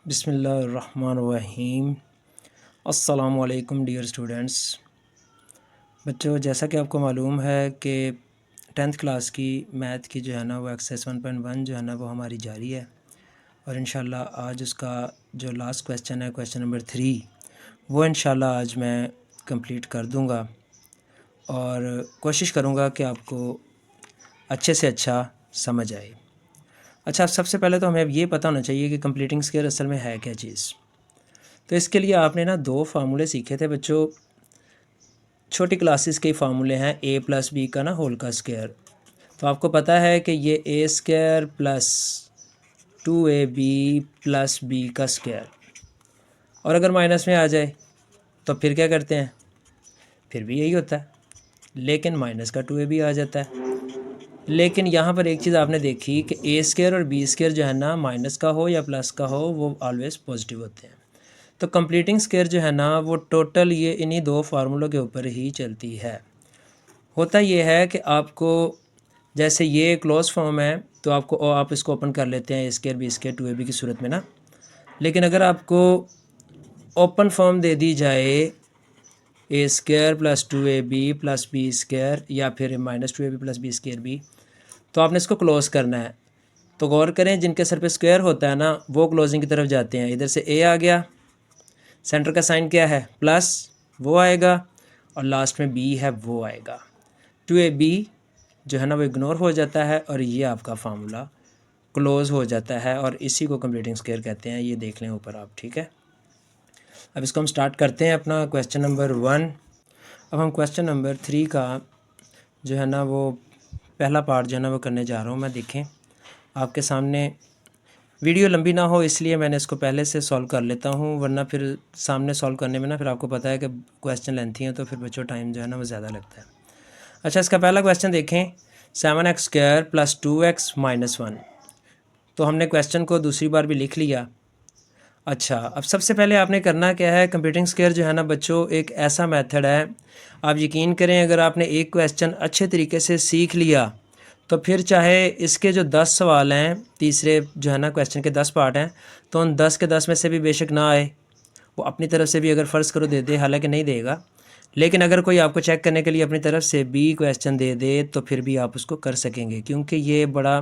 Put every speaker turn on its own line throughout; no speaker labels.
बिस्मिल्लाहिर्रहमानिर्रहीम। अस्सलामु अलैकुम डियर स्टूडेंट्स। बच्चों, जैसा कि आपको मालूम है कि 10th क्लास की मैथ की जो है ना वो एक्सरसाइज 1.1 जो है ना वो हमारी जारी है और इंशाल्लाह आज उसका जो लास्ट क्वेश्चन है, क्वेश्चन नंबर 3, वो इंशाल्लाह आज मैं कंप्लीट कर दूंगा और कोशिश करूंगा कि आपको अच्छे से अच्छा समझ आए। अच्छा, सबसे पहले तो हमें अब ये पता होना चाहिए कि कंप्लीटिंग स्क्वायर असल में है क्या चीज़। तो इसके लिए आपने ना 2 फार्मूले सीखे थे बच्चों। छोटी क्लासेस के फार्मूले हैं a प्लस बी का ना होल का स्क्वायर। तो आपको पता है कि ये a square plus 2ab plus b का स्क्वायर, और अगर माइनस में आ जाए तो फिर क्या करते हैं, फिर भी यही होता है, लेकिन माइनस का 2ab आ जाता है। लेकिन यहाँ पर एक चीज़ आपने देखी कि a स्क्वायर और b स्क्वायर जो है ना माइनस का हो या प्लस का हो वो ऑलवेज़ पॉजिटिव होते हैं। तो कंप्लीटिंग स्क्वायर जो है ना वो टोटल ये इन्हीं 2 फार्मूलों के ऊपर ही चलती है। होता ये है कि आपको जैसे ये क्लोज फॉर्म है तो आप इसको ओपन कर लेते हैं a square B square 2ab की सूरत में ना। लेकिन अगर आपको ओपन फॉर्म दे दी जाए a square plus 2ab plus B square या फिर minus 2ab plus B square B, तो आपने इसको क्लोज़ करना है। तो गौर करें, जिनके सर पे स्क्वायर होता है ना वो क्लोजिंग की तरफ जाते हैं। इधर से a आ गया, सेंटर का साइन क्या है प्लस, वो आएगा, और लास्ट में b है वो आएगा। 2ab जो है ना वो इग्नोर हो जाता है और ये आपका फार्मूला क्लोज़ हो जाता है और इसी को कंप्लीटिंग स्क्वायर कहते हैं। ये देख लें ऊपर आप, ठीक है। अब इसको हम स्टार्ट करते हैं अपना क्वेश्चन नंबर 1। अब हम क्वेश्चन नंबर 3 का जो है ना वो पहला पार्ट जो है ना वो करने जा रहा हूँ मैं। देखें आपके सामने, वीडियो लंबी ना हो इसलिए मैंने इसको पहले से सॉल्व कर लेता हूँ, वरना फिर सामने सॉल्व करने में ना फिर आपको पता है कि क्वेश्चन लेंथी है तो फिर बच्चों टाइम जो है ना वो ज़्यादा लगता है। अच्छा, इसका पहला क्वेश्चन देखें, 7x square plus 2x minus 1। तो हमने क्वेश्चन को दूसरी बार भी लिख लिया। अच्छा, अब सबसे पहले आपने करना क्या है, कंप्लीटिंग स्क्वायर जो है ना बच्चों एक ऐसा मेथड है, आप यकीन करें अगर आपने एक क्वेश्चन अच्छे तरीके से सीख लिया तो फिर चाहे इसके जो 10 सवाल हैं, तीसरे जो है ना क्वेश्चन के 10 पार्ट हैं, तो उन 10 के 10 में से भी बेशक ना आए, वो अपनी तरफ से भी अगर फ़र्ज़ करो दे दे, हालांकि नहीं देगा, लेकिन अगर कोई आपको चेक करने के लिए अपनी तरफ से भी क्वेश्चन दे दे तो फिर भी आप उसको कर सकेंगे, क्योंकि ये बड़ा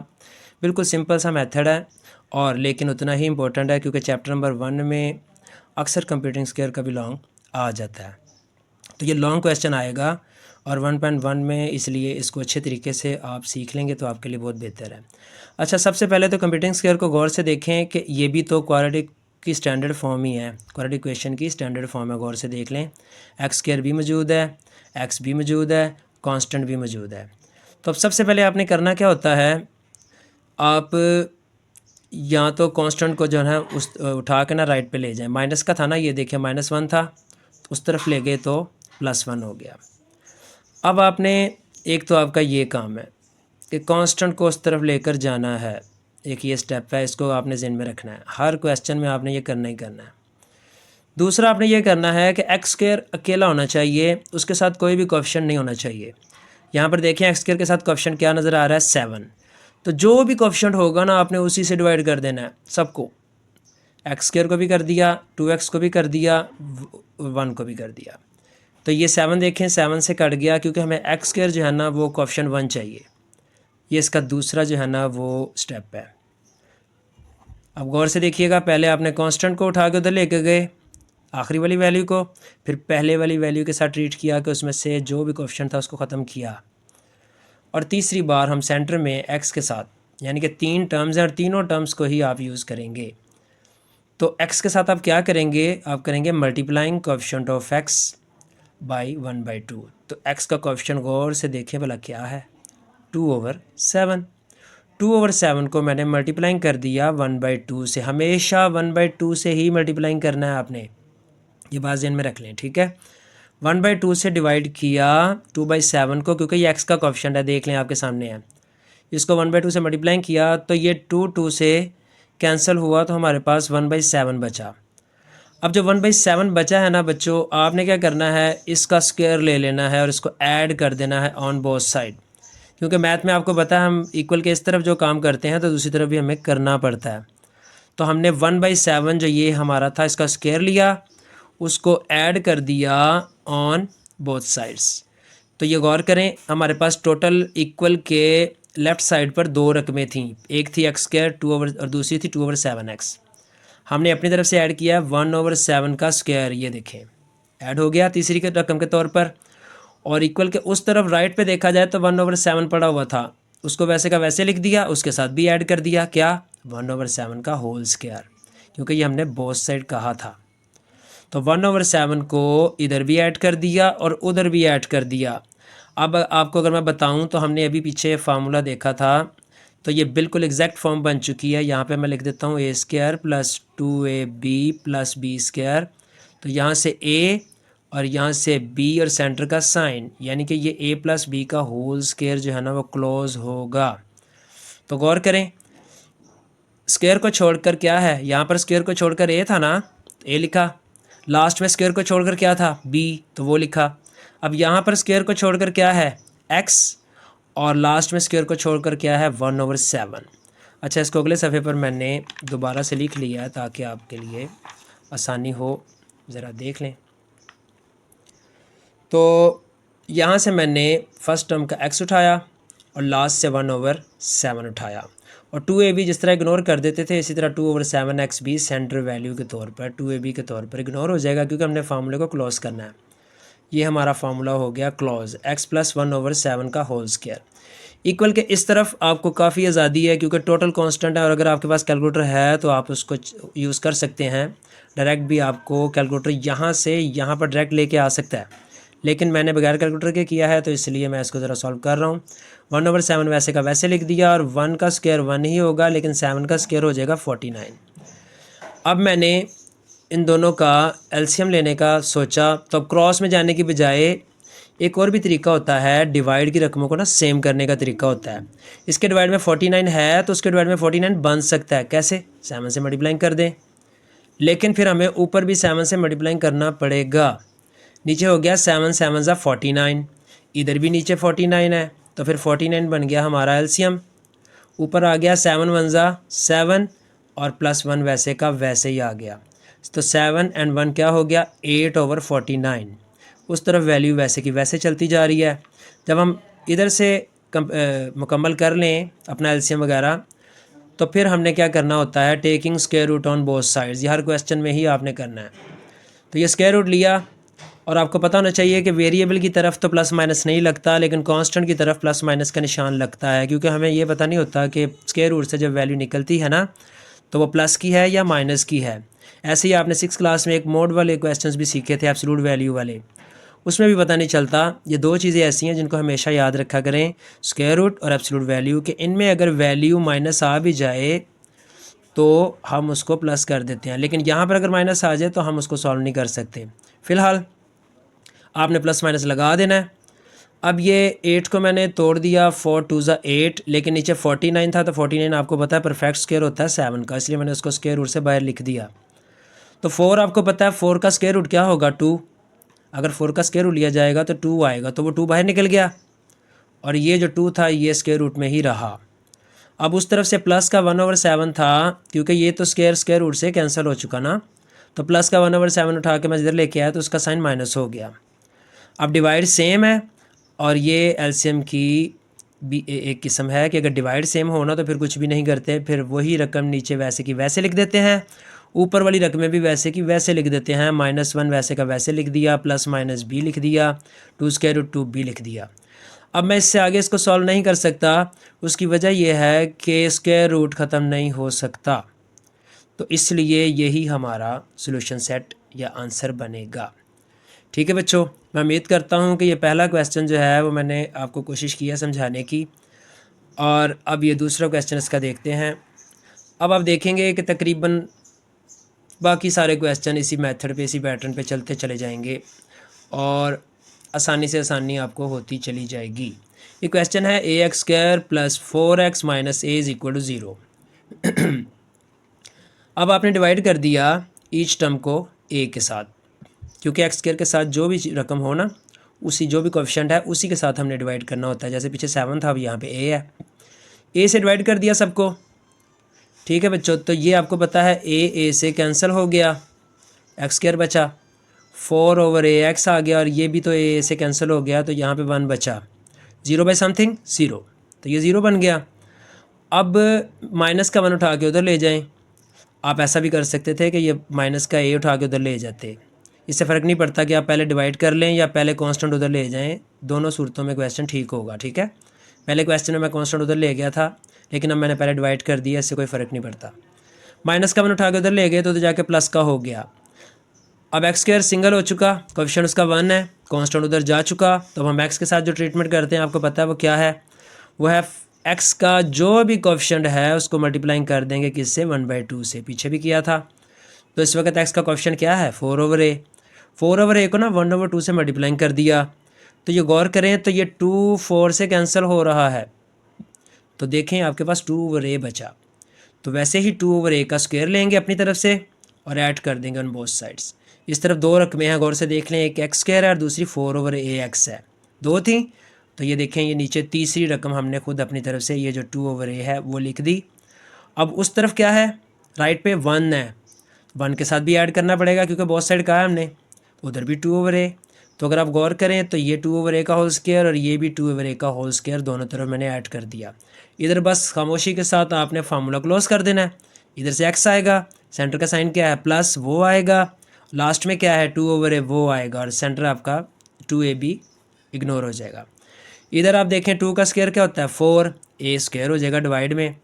बिल्कुल सिंपल सा मेथड है और लेकिन उतना ही इम्पोर्टेंट है, क्योंकि चैप्टर नंबर 1 में अक्सर कंप्लीटिंग स्क्वायर का भी लॉन्ग आ जाता है। तो ये लॉन्ग क्वेश्चन आएगा और 1.1 में, इसलिए इसको अच्छे तरीके से आप सीख लेंगे तो आपके लिए बहुत बेहतर है। अच्छा, सबसे पहले तो कंप्लीटिंग स्क्वायर को गौर से देखें कि ये भी तो क्वाड्रेटिक की स्टैंडर्ड फॉर्म ही है, क्वाड्रेटिक इक्वेशन की स्टैंडर्ड फॉर्म है। गौर से देख लें, एक्स स्क्वायर भी मौजूद है, एक्स भी मौजूद है, कांस्टेंट भी मौजूद है। तो अब सबसे पहले आपने करना क्या होता है, आप या तो कांस्टेंट को जो है उस उठा के ना राइट पे ले जाएं। माइनस का था ना, ये देखिए -1 था, उस तरफ ले गए तो +1 हो गया। अब आपने एक तो आपका ये काम है कि कांस्टेंट को उस तरफ लेकर जाना है, एक ये स्टेप है, इसको आपने ज़हन में रखना है, हर क्वेश्चन में आपने ये करना ही करना है। दूसरा आपने ये करना है कि एक्स स्क्वायर अकेला होना चाहिए, उसके साथ कोई भी कोएफिशिएंट नहीं होना चाहिए। यहाँ पर देखें एक्स स्क्वायर के साथ कोएफिशिएंट क्या नज़र आ रहा है, 7। तो जो भी कोएफिशिएंट होगा ना आपने उसी से डिवाइड कर देना है सबको, एक्स स्क्वायर को भी कर दिया, 2x को भी कर दिया, 1 को भी कर दिया। तो ये 7 देखें 7 से कट गया, क्योंकि हमें एक्स स्क्वायर जो है ना वो कोएफिशिएंट 1 चाहिए। ये इसका दूसरा जो है ना वो स्टेप है। अब गौर से देखिएगा, पहले आपने कांस्टेंट को उठा के उधर लेके गए आखिरी वाली वैल्यू को, फिर पहले वाली वैल्यू के साथ ट्रीट किया कि उसमें से जो भी कोएफिशिएंट था उसको ख़त्म किया, और तीसरी बार हम सेंटर में एक्स के साथ, यानी कि 3 टर्म्स हैं और तीनों टर्म्स को ही आप यूज़ करेंगे। तो एक्स के साथ आप क्या करेंगे, आप करेंगे multiplying coefficient of x by 1/2। तो एक्स का कोएफिशिएंट गौर से देखें भला क्या है, 2/7। 2/7 को मैंने मल्टीप्लाइंग कर दिया 1/2 से। हमेशा 1/2 से ही मल्टीप्लाइंग करना है आपने, ये बात ज़हन में रख लें, ठीक है। 1/2 से डिवाइड किया 2/7 को, क्योंकि ये एक्स का कोएफिशिएंट है, देख लें आपके सामने है। इसको 1/2 से मल्टीप्लाइंग किया तो ये 2 से कैंसिल हुआ, तो हमारे पास 1/7 बचा। अब जो 1/7 बचा है ना बच्चों, आपने क्या करना है, इसका स्क्वायर ले लेना है और इसको ऐड कर देना है ऑन बोथ साइड, क्योंकि मैथ में आपको पता है हम इक्वल के इस तरफ जो काम करते हैं तो दूसरी तरफ भी हमें करना पड़ता है। तो हमने 1/7 जो ये हमारा था इसका स्क्वायर लिया, उसको ऐड कर दिया ऑन बोथ साइड्स। तो ये गौर करें, हमारे पास टोटल इक्वल के लेफ़्ट साइड पर दो रकमें थीं, एक थी x² 2/, और दूसरी थी 2/7x। हमने अपनी तरफ से ऐड किया 1/7 का स्क्वायर, ये देखें ऐड हो गया तीसरी के रकम के तौर पर। और इक्वल के उस तरफ राइट पे देखा जाए तो 1/7 पड़ा हुआ था, उसको वैसे का वैसे लिख दिया, उसके साथ भी ऐड कर दिया क्या, 1/7 का होल स्क्वायर, क्योंकि ये हमने बोथ साइड कहा था। तो 1/7 को इधर भी ऐड कर दिया और उधर भी ऐड कर दिया। अब आपको अगर मैं बताऊं तो हमने अभी पीछे फार्मूला देखा था, तो ये बिल्कुल एग्जैक्ट फॉर्म बन चुकी है। यहाँ पे मैं लिख देता हूँ a² + 2ab + b²। तो यहाँ से a और यहाँ से b और सेंटर का साइन, यानी कि ये a + b का होल स्क्वायर जो है ना वो क्लोज होगा। तो गौर करें, स्क्वायर को छोड़कर क्या है, यहाँ पर स्क्वायर को छोड़कर a था ना, a लिखा, लास्ट में स्क्वायर को छोड़कर क्या था b, तो वो लिखा। अब यहाँ पर स्क्वायर को छोड़कर क्या है x, और लास्ट में स्क्वायर को छोड़कर क्या है 1/7। अच्छा, इसको अगले सफ़े पर मैंने दोबारा से लिख लिया है ताकि आपके लिए आसानी हो, ज़रा देख लें। तो यहाँ से मैंने फर्स्ट टर्म का x उठाया और लास्ट से 1/7 उठाया, और 2ab जिस तरह इग्नोर कर देते थे इसी तरह 2/7x भी सेंटर वैल्यू के तौर पर 2ab के तौर पर इग्नोर हो जाएगा, क्योंकि हमने फार्मूले को क्लोज करना है। ये हमारा फार्मूला हो गया क्लोज, x + 1/7 का होल स्क्वायर। इक्वल के इस तरफ आपको काफ़ी आज़ादी है क्योंकि टोटल कांस्टेंट है, और अगर आपके पास कैलकुलेटर है तो आप उसको यूज़ कर सकते हैं। डायरेक्ट भी आपको कैलकुलेटर यहाँ से यहाँ पर डायरेक्ट लेके आ सकता है, लेकिन मैंने बगैर कैलकुलेटर के किया है तो इसलिए मैं इसको ज़रा सॉल्व कर रहा हूँ। 1/7 वैसे का वैसे लिख दिया, और 1 का स्क्वायर 1 ही होगा, लेकिन 7 का स्क्वायर हो जाएगा 49। अब मैंने इन दोनों का एलसीएम लेने का सोचा, तो क्रॉस में जाने की बजाय एक और भी तरीका होता है, डिवाइड की रकमों को ना सेम करने का तरीका होता है। इसके डिवाइड में 49 है तो उसके डिवाइड में 49 बन सकता है, कैसे, 7 से मल्टीप्लाइंग कर दें, लेकिन फिर हमें ऊपर भी 7 से मल्टीप्लाइंग करना पड़ेगा। नीचे हो गया 7 7 ज़ा 49, इधर भी नीचे 49 है, तो फिर 49 बन गया हमारा एलसीएम। ऊपर आ गया 7 1 ज़ा 7 और +1 वैसे का वैसे ही आ गया, तो 7 और 1 क्या हो गया 8/49। उस तरफ वैल्यू वैसे की वैसे चलती जा रही है। जब हम इधर से मुकम्मल कर लें अपना एलसीएम वगैरह, तो फिर हमने क्या करना होता है, taking square root on both sides. ये हर क्वेश्चन में ही आपने करना है। तो ये स्क्वायर रूट लिया, और आपको पता होना चाहिए कि वेरिएबल की तरफ तो प्लस माइनस नहीं लगता, लेकिन कांस्टेंट की तरफ प्लस माइनस का निशान लगता है, क्योंकि हमें ये पता नहीं होता कि स्क्वायर रूट से जब वैल्यू निकलती है ना तो वो प्लस की है या माइनस की है। ऐसे ही आपने 6th क्लास में एक मोड वाले क्वेश्चंस भी सीखे थे, एब्सोल्यूट वैल्यू वाले, उसमें भी पता नहीं चलता। ये दो चीज़ें ऐसी हैं जिनको हमेशा याद रखा करें, स्क्वायर रूट और एब्सोल्यूट वैल्यू, कि इनमें अगर वैल्यू माइनस आ भी जाए तो हम उसको प्लस कर देते हैं, लेकिन यहाँ पर अगर माइनस आ जाए तो हम उसको सॉल्व नहीं कर सकते। फ़िलहाल आपने प्लस माइनस लगा देना है। अब ये 8 को मैंने तोड़ दिया, 4 2 ज़ा 8, लेकिन नीचे 49 था, तो 49 आपको पता है परफेक्ट स्क्वायर होता है 7 का, इसलिए मैंने उसको स्क्वायर रूट से बाहर लिख दिया। तो 4 आपको पता है 4 का स्क्वायर रूट क्या होगा 2, अगर 4 का स्क्वायर रूट लिया जाएगा तो 2 आएगा, तो वो 2 बाहर निकल गया, और ये जो 2 था ये स्क्वायर रूट में ही रहा। अब उस तरफ से प्लस का 1/7 था, क्योंकि ये तो स्क्वायर रूट से कैंसिल हो चुका ना, तो प्लस का 1/7 उठा के मैं इधर लेके आया तो उसका साइन माइनस हो गया। अब डिवाइड सेम है, और ये एलसीएम की भी एक किस्म है कि अगर डिवाइड सेम हो ना तो फिर कुछ भी नहीं करते, फिर वही रकम नीचे वैसे की वैसे लिख देते हैं, ऊपर वाली रकमें भी वैसे की वैसे लिख देते हैं। -1 वैसे का वैसे लिख दिया, प्लस माइनस b लिख दिया, 2 स्क्वायर रूट 2b लिख दिया। अब मैं इससे आगे इसको सॉल्व नहीं कर सकता, उसकी वजह यह है कि स्क्वायर रूट ख़त्म नहीं हो सकता, तो इसलिए यही हमारा सॉल्यूशन सेट या आंसर बनेगा। ठीक है बच्चों, मैं उम्मीद करता हूँ कि ये पहला क्वेश्चन जो है वो मैंने आपको कोशिश की है समझाने की, और अब ये दूसरा क्वेश्चन इसका देखते हैं। अब आप देखेंगे कि तकरीबन बाकी सारे क्वेश्चन इसी मेथड पे, इसी पैटर्न पे चलते चले जाएंगे, और आसानी से आसानी आपको होती चली जाएगी। ये क्वेश्चन है ax² + 4x - a = 0। अब आपने डिवाइड कर दिया ईच टर्म को a के साथ, क्योंकि x² के साथ जो भी रकम हो ना, उसी जो भी कोएफिशिएंट है उसी के साथ हमने डिवाइड करना होता है। जैसे पीछे 7 था, अब यहाँ पे a है, a से डिवाइड कर दिया सबको, ठीक है बच्चों, तो ये आपको पता है ए से कैंसिल हो गया, एक्स स्क्वायर बचा, 4/ax आ गया, और ये भी तो ए से कैंसिल हो गया, तो यहाँ पे 1 बचा, 0/समथिंग 0, तो ये 0 बन गया। अब माइनस का 1 उठा के उधर ले जाएं। आप ऐसा भी कर सकते थे कि ये माइनस का ए उठा के उधर ले जाते, इससे फ़र्क नहीं पड़ता कि आप पहले डिवाइड कर लें या पहले कांस्टेंट उधर ले जाएं, दोनों सूरतों में क्वेश्चन ठीक होगा। ठीक है, पहले क्वेश्चन में मैं कांस्टेंट उधर ले गया था, लेकिन अब मैंने पहले डिवाइड कर दिया, इससे कोई फ़र्क नहीं पड़ता। माइनस का 1 उठा के उधर ले गए तो उधर जाके प्लस का हो गया। अब एक्स स्क्वायर सिंगल हो चुका, कोएफिशिएंट उसका 1 है, कांस्टेंट उधर जा चुका, तो अब हम एक्स के साथ जो ट्रीटमेंट करते हैं आपको पता है वो क्या है, वो है एक्स का जो भी कोएफिशिएंट है उसको मल्टीप्लाइंग कर देंगे किससे, 1/2 से, पीछे भी किया था। तो इस वक्त एक्स का कोएफिशिएंट क्या है, 4/a, 4/a को ना 1/2 से मल्टीप्लाइंग कर दिया। तो ये गौर करें तो ये 2 4 से कैंसिल हो रहा है, तो देखें आपके पास 2/a बचा। तो वैसे ही 2/a का स्क्वायर लेंगे अपनी तरफ से और ऐड कर देंगे ऑन बोथ साइड्स। इस तरफ दो रकमें हैं, गौर से देख लें, एक एक्स स्क्वायर है और दूसरी 4/ax है, दो थी। तो ये देखें, ये नीचे तीसरी रकम हमने खुद अपनी तरफ से ये जो 2/a है वो लिख दी। अब उस तरफ क्या है, राइट पे 1 है, 1 के साथ भी ऐड करना पड़ेगा क्योंकि बोथ साइड कहा है हमने, उधर भी 2/a। तो अगर आप गौर करें तो ये 2/a का होल स्क्वायर और ये भी 2/a का होल स्क्वायर, दोनों तरफ मैंने ऐड कर दिया। इधर बस खामोशी के साथ आपने फार्मूला क्लोज कर देना है। इधर से x आएगा, सेंटर का साइन क्या है प्लस, वो आएगा, लास्ट में क्या है 2/a वो आएगा, और सेंटर आपका 2ab इग्नोर हो जाएगा। इधर आप देखें 2 का स्क्वायर क्या होता है 4, a स्क्वायर हो जाएगा डिवाइड में।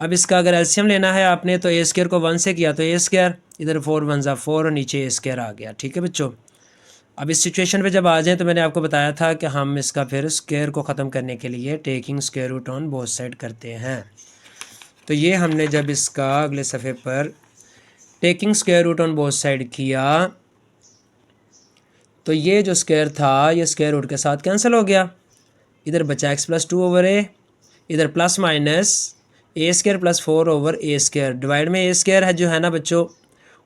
अब इसका अगर एलसीएम लेना है आपने तो a स्क्वायर को 1 से किया तो a स्क्वायर, इधर 4 1 ज़ा 4 और नीचे a स्क्वायर आ गया। ठीक है बच्चों, अब इस सिचुएशन पे जब आ जाएं तो मैंने आपको बताया था कि हम इसका फिर स्क्वायर को ख़त्म करने के लिए taking square root on both side करते हैं। तो ये हमने जब इसका अगले सफ़े पर taking square root on both side किया तो ये जो स्क्वायर था ये स्क्वायर रूट के साथ कैंसिल हो गया, इधर बचा x + 2/a, इधर plus minus a square + 4/a square, divide में a स्क्वायर है जो है ना बच्चों,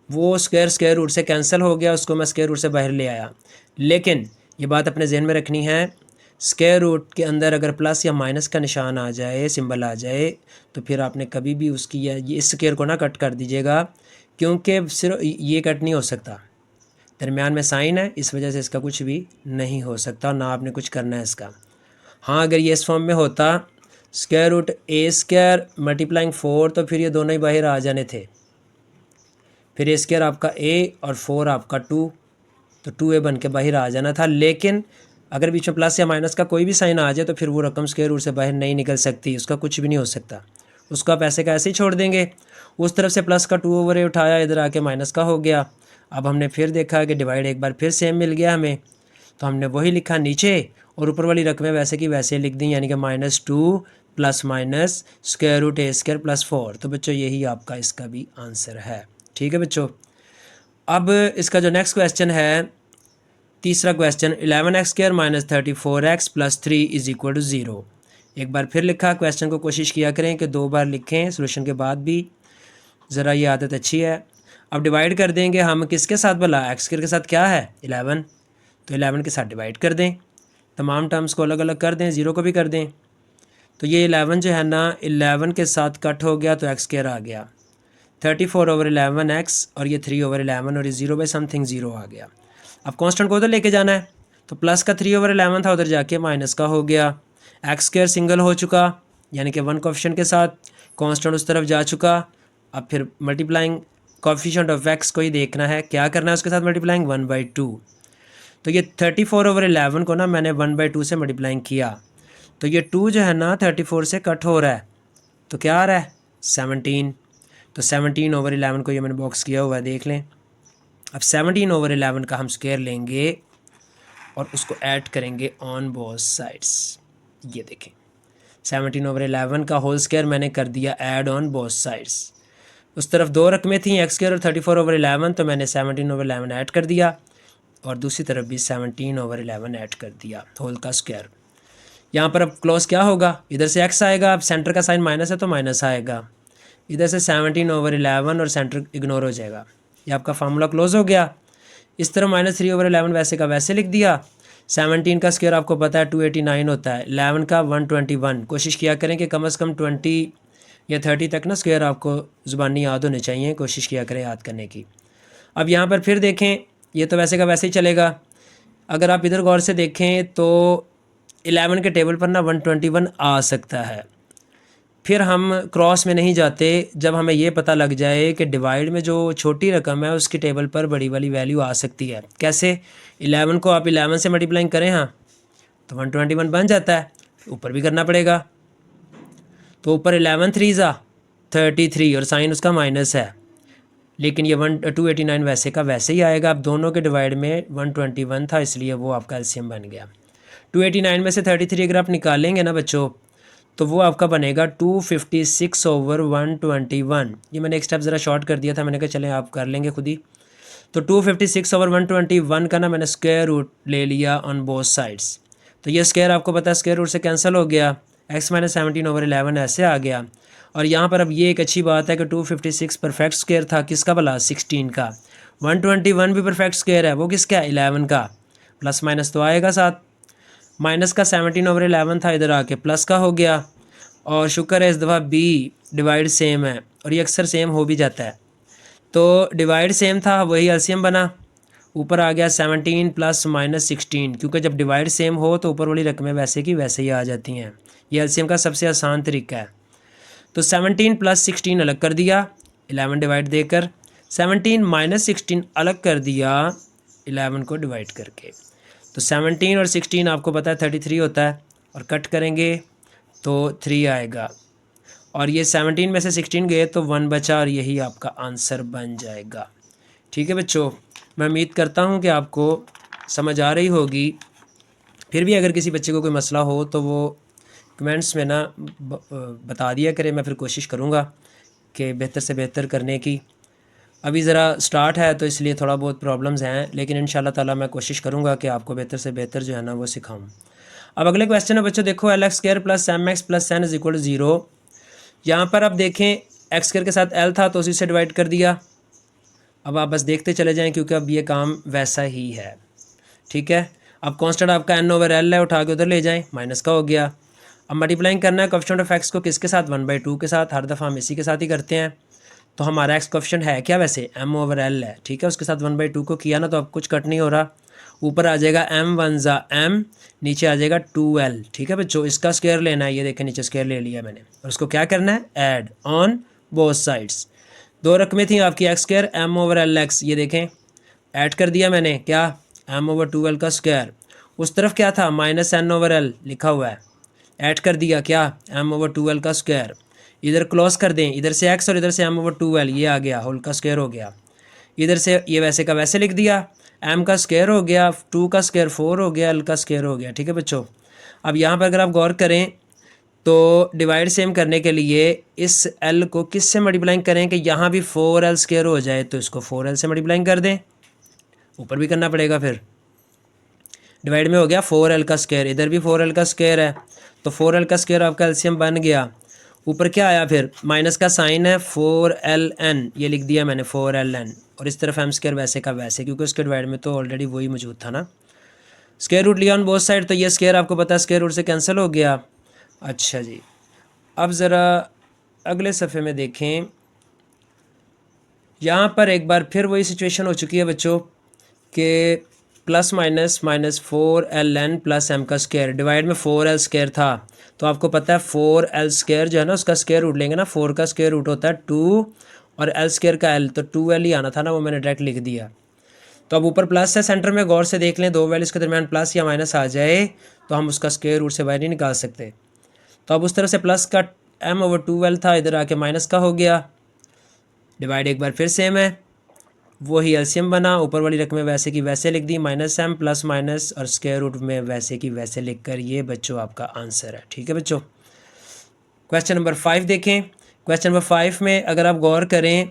वो स्क्वायर रूट से कैंसिल हो गया, उसको मैं स्क्वायर रूट से बाहर ले आया। लेकिन ये बात अपने जहन में रखनी है, स्क्वायर रूट के अंदर अगर प्लस या माइनस का निशान आ जाए, सिंबल आ जाए, तो फिर आपने कभी भी उसकी ये इस स्क्वायर को ना कट कर दीजिएगा, क्योंकि सिर्फ ये कट नहीं हो सकता, दरमियान में साइन है, इस वजह से इसका कुछ भी नहीं हो सकता, ना आपने कुछ करना है इसका। हाँ, अगर ये इस फॉर्म में होता square root a square multiplying 4, तो फिर ये दोनों ही बाहर आ जाने थे, फिर a स्क्वायर आपका a और 4 आपका 2, तो 2a बन के बाहर आ जाना था। लेकिन अगर बीच में प्लस या माइनस का कोई भी साइन आ जाए तो फिर वो रकम स्क्वायर रूट से बाहर नहीं निकल सकती, उसका कुछ भी नहीं हो सकता, उसको आप ऐसे का ऐसे ही छोड़ देंगे। उस तरफ से प्लस का 2/a उठाया, इधर आके माइनस का हो गया। अब हमने फिर देखा कि डिवाइड एक बार फिर सेम मिल गया हमें, तो हमने वही लिखा नीचे, और ऊपर वाली रकमें वैसे की वैसे लिख दी, यानी कि -2 plus minus square root a square + 4। तो बच्चों यही आपका इसका भी आंसर है। ठीक है बच्चों, अब इसका जो नेक्स्ट क्वेश्चन है, तीसरा क्वेश्चन, 11x² - 34x + 3 = 0। एक बार फिर लिखा, क्वेश्चन को कोशिश किया करें कि 2 बार लिखें सोल्यूशन के बाद भी, ज़रा ये आदत अच्छी है। अब डिवाइड कर देंगे हम किसके साथ भला, x² के साथ क्या है 11, तो 11 के साथ डिवाइड कर दें, तमाम टर्म्स को अलग अलग कर दें, 0 को भी कर दें। तो ये 11 जो है ना 11 के साथ कट हो गया तो x² आ गया, 34/11x, और ये 3/11, और ये 0/समथिंग 0 आ गया। अब कांस्टेंट को उधर लेके जाना है, तो प्लस का 3/11 था, उधर जाके माइनस का हो गया, x² सिंगल हो चुका, यानी कि 1 कोएफिशिएंट के साथ, कांस्टेंट उस तरफ जा चुका। अब फिर मल्टीप्लाइंग कोएफिशिएंट ऑफ x को ही देखना है, क्या करना है उसके साथ मल्टीप्लाइंग 1/2। तो ये 34/11 को ना मैंने 1/2 से मल्टीप्लाइंग किया, तो ये 2 जो है ना 34 से कट हो रहा है, तो क्या आ रहा है 17। तो 17/11 को ये मैंने बॉक्स किया हुआ है, देख लें। अब 17/11 का हम स्क्वायर लेंगे और उसको ऐड करेंगे ऑन बोथ साइड्स। ये देखें 17/11 का होल स्क्वायर मैंने कर दिया ऐड ऑन बोथ साइड्स। उस तरफ 2 रकमें थी x² और 34/11, तो मैंने 17/11 ऐड कर दिया, और दूसरी तरफ भी 17/11 ऐड कर दिया होल का स्क्वायर। यहाँ पर अब क्लोज क्या होगा, इधर से x आएगा, अब सेंटर का साइन माइनस है तो माइनस आएगा, इधर से 17/11 और सेंटर इग्नोर हो जाएगा, ये आपका फार्मूला क्लोज हो गया। इस तरह -3/11 वैसे का वैसे लिख दिया। 17 का स्क्वायर आपको पता है 289 होता है, 11 का 121। कोशिश किया करें कि कम से कम 20 या 30 तक ना स्क्वायर आपको ज़ुबानी याद होने चाहिए, कोशिश किया करें याद करने की। अब यहाँ पर फिर देखें, ये तो वैसे का वैसे ही चलेगा। अगर आप इधर गौर से देखें तो 11 के टेबल पर ना 121 आ सकता है। फिर हम क्रॉस में नहीं जाते जब हमें ये पता लग जाए कि डिवाइड में जो छोटी रकम है उसकी टेबल पर बड़ी वाली वैल्यू आ सकती है। कैसे? 11 को आप 11 से मल्टीप्लाइंग करें हाँ तो 121 बन जाता है, ऊपर भी करना पड़ेगा। तो ऊपर 11 3 ज़ा 33 और साइन उसका माइनस है, लेकिन ये 289 वैसे का वैसे ही आएगा। अब दोनों के डिवाइड में 121 था इसलिए वो आपका एलसीएम बन गया। 289 में से 33 अगर आप निकालेंगे ना बच्चों तो वो आपका बनेगा 256/121। ये मैंने एक स्टेप ज़रा शॉर्ट कर दिया था, मैंने कहा चलें आप कर लेंगे खुद ही। तो 256/121 का ना मैंने स्क्वायर रूट ले लिया ऑन बोथ साइड्स। तो ये स्क्वायर आपको पता है स्क्वायर रूट से कैंसिल हो गया, x - 17/11 ऐसे आ गया। और यहाँ पर अब ये एक अच्छी बात है कि 256 परफेक्ट स्क्वायर था, किसका भला? 16 का। 121 भी परफेक्ट स्क्वायर है, वो किसका? 11 का। प्लस माइनस तो आएगा साथ, माइनस का 17/11 था, इधर आके प्लस का हो गया। और शुक्र है इस दफ़ा बी डिवाइड सेम है और ये अक्सर सेम हो भी जाता है। तो डिवाइड सेम था, वही एलसीएम बना, ऊपर आ गया 17 प्लस माइनस 16, क्योंकि जब डिवाइड सेम हो तो ऊपर वाली रकमें वैसे की वैसे ही आ जाती हैं। ये एलसीएम का सबसे आसान तरीका है। तो 17 प्लस 16 अलग कर दिया 11 डिवाइड देकर, 17 माइनस 16 अलग कर दिया 11 को डिवाइड करके। तो 17 और 16 आपको पता है 33 होता है, और कट करेंगे तो 3 आएगा, और ये 17 में से 16 गए तो 1 बचा, और यही आपका आंसर बन जाएगा। ठीक है बच्चों, मैं उम्मीद करता हूँ कि आपको समझ आ रही होगी। फिर भी अगर किसी बच्चे को कोई मसला हो तो वो कमेंट्स में ना बता दिया करें, मैं फिर कोशिश करूँगा कि बेहतर से बेहतर करने की। अभी ज़रा स्टार्ट है तो इसलिए थोड़ा बहुत प्रॉब्लम्स हैं, लेकिन इंशाल्लाह ताला मैं कोशिश करूँगा कि आपको बेहतर से बेहतर जो है ना वो सिखाऊँ। अब अगले क्वेश्चन है बच्चों, देखो LX² plus MX plus N is equal to 0। यहाँ पर आप देखें x² के साथ L था तो उसी से डिवाइड कर दिया। अब आप बस देखते चले जाएँ क्योंकि अब ये काम वैसा ही है। ठीक है, अब कांस्टेंट आपका n/L है, उठा के उधर ले जाएं, माइनस का हो गया। अब मल्टीप्लाइंग करना है कोएफिशिएंट ऑफ x को किसके साथ? 1/2 के साथ। हर दफ़ा हम इसी के साथ ही करते हैं। तो हमारा x कोएफिशिएंट है क्या? वैसे m/L है। ठीक है, उसके साथ 1/2 को किया ना तो अब कुछ कट नहीं हो रहा, ऊपर आ जाएगा m1 ज़ा m, नीचे आ जाएगा 2l। ठीक है बच्चों, इसका स्क्वायर लेना है, ये देखें नीचे स्क्वायर ले लिया मैंने, और उसको क्या करना है? Add on both sides. दो रकमें थी आपकी x² m/Lx, ये देखें ऐड कर दिया मैंने, क्या? m/2l का स्क्वायर। उस तरफ क्या था? माइनस n/L लिखा हुआ है, ऐड कर दिया क्या? m/2l का स्क्वायर। इधर क्लोज कर दें, इधर से x और इधर से m/2l, ये आ गया, होल का स्क्वायर हो गया। इधर से ये वैसे का वैसे लिख दिया, m का स्क्वायर हो गया, 2 का स्क्वायर 4 हो गया, l का स्क्वायर हो गया। ठीक है बच्चों, अब यहाँ पर अगर आप गौर करें तो डिवाइड सेम करने के लिए इस l को किस से मल्टीप्लाइंग करें कि यहाँ भी 4l स्क्वायर हो जाए, तो इसको 4l से मल्टीप्लाइंग कर दें, ऊपर भी करना पड़ेगा। फिर डिवाइड में हो गया 4l का स्क्वायर, इधर भी 4l का स्क्वायर है, तो 4l का स्क्वायर आपका एलसीएम बन गया। ऊपर क्या आया? फिर माइनस का साइन है, 4ln, ये लिख दिया मैंने 4ln, और इस तरफ m² वैसे का वैसे, क्योंकि उसके डिवाइड में तो ऑलरेडी वही मौजूद था ना। स्क्वायर रूट लिया ऑन बोथ साइड, तो ये स्क्वायर आपको पता है स्क्वायर रूट से कैंसिल हो गया। अच्छा जी, अब ज़रा अगले सफ़े में देखें, यहाँ पर एक बार फिर वही सिचुएशन हो चुकी है बच्चों कि plus minus minus 4ln plus m का स्क्वायर, डिवाइड में 4l स्क्वायर था, तो आपको पता है 4l स्क्वायर जो है ना उसका स्क्वायर रूट लेंगे ना, 4 का स्क्वायर रूट होता है 2 और l स्क्वायर का l, तो 2l ही आना था ना, वो मैंने डायरेक्ट लिख दिया। तो अब ऊपर प्लस है, सेंटर में गौर से देख लें, दो वैल्यूज़ के दरमियान प्लस या माइनस आ जाए तो हम उसका स्क्वायर रूट से बाहर नहीं निकाल सकते। तो अब उस तरह से प्लस का m/2l था, इधर आके माइनस का हो गया, डिवाइड एक बार फिर सेम है, वही एलसीएम बना, ऊपर वाली रकमें वैसे की वैसे लिख दी, माइनस m प्लस माइनस और स्क्वायर रूट में वैसे की वैसे लिख कर, ये बच्चों आपका आंसर है। ठीक है बच्चों, क्वेश्चन नंबर 5 देखें। क्वेश्चन नंबर 5 में अगर आप गौर करें